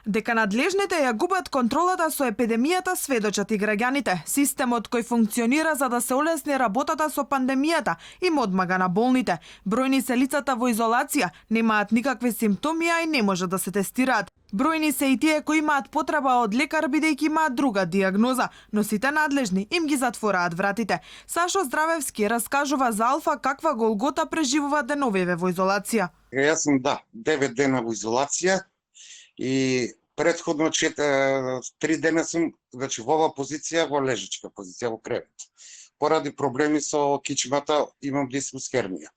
Дека надлежните ја губат контролата со епидемијата сведочат и граѓаните. Системот кој функционира за да се олесни работата со пандемијата им одмага на болните. Бројни се лицата во изолација, немаат никакви симптоми, а и не можат да се тестираат. Бројни се и тие кои имаат потреба од лекар бидејќи имаат друга диагноза, но сите надлежни им ги затвораат вратите. Сашо Здравевски раскажува за Алфа каква голгота преживува деновиве во изолација. Јас сум 9 дена во изолација и претходно 3 дена сум во ова позиција, во лежачка позиција, во кревет. Поради проблеми со кичмата имам дисфусхернија.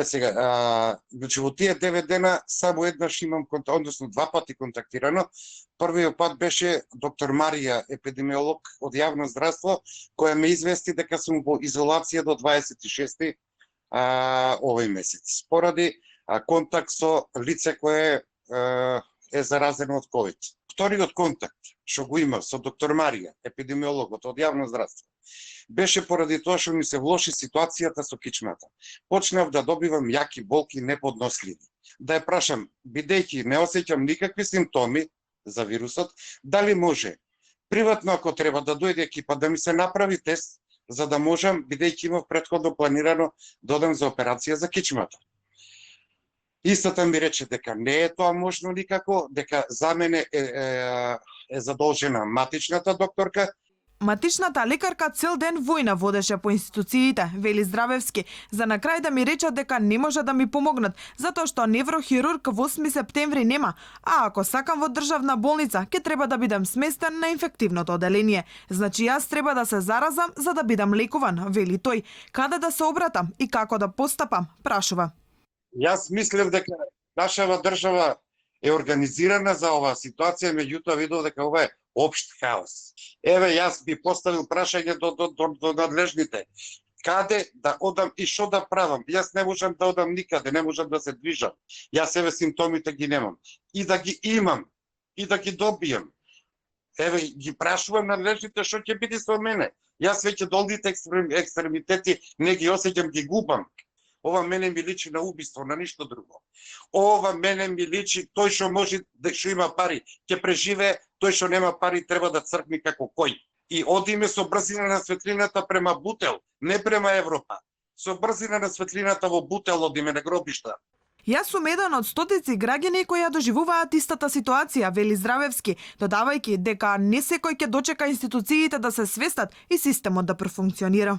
Сега, во тие 9 дена само еднаш имам односно 2 пати контактирано. Првиот пат беше доктор Марија, епидемиолог од јавно здравство, која ме извести дека сум во изолација до 26 овој месец. Поради контакт со лице кое е заразено од ковид. Вториот контакт што го има со доктор Марија, епидемиологот од јавно здравство, беше поради тоа што ми се влоши ситуацијата со кичмата. Почнав да добивам јаки болки неподносливи. Да ја прашам, бидејќи не осеќам никакви симптоми за вирусот, дали може приватно ако треба да дојде екипа да ми се направи тест, за да можам, бидејќи имав претходно планирано да одам за операција за кичмата. Истата ми рече дека не е тоа можно никако, дека за мене е задолжена матичната докторка. Матичната лекарка цел ден војна водеше по институциите, вели Здравевски, за на крај да ми речат дека не може да ми помогнат, затоа што неврохирург во 8 септември нема, а ако сакам во државна болница, ќе треба да бидам сместен на инфективното оделение. Значи јас треба да се заразам за да бидам лекуван, вели тој. Каде да се обратам и како да постапам, прашува. Јас мислев дека нашава држава е организирана за оваа ситуација, меѓутоа видов дека ова е општ хаос. Еве, јас би поставил прашање до надлежните. Каде да одам и што да правам? Јас не можам да одам никаде, не можам да се движам. Јас еве симптомите ги немам. И да ги имам, и да ги добијам. Еве, ги прашувам надлежните што ќе биде со мене. Јас веќе долгите екстремитети не ги осеќам, ги губам. Ова мене ми личи на убиство, на ништо друго. Ова мене ми личи, тој што може, што има пари, ќе преживее, тој што нема пари треба да цркни како кој. И одиме со брзина на светлината према Бутел, не према Европа. Со брзина на светлината во Бутел одиме на гробишта. Јас сум еден од стотици граѓани кои ја доживуваат истата ситуација, вели Здравевски, додавајќи дека не секој ќе дочека институциите да се свестат и системот да профункционира.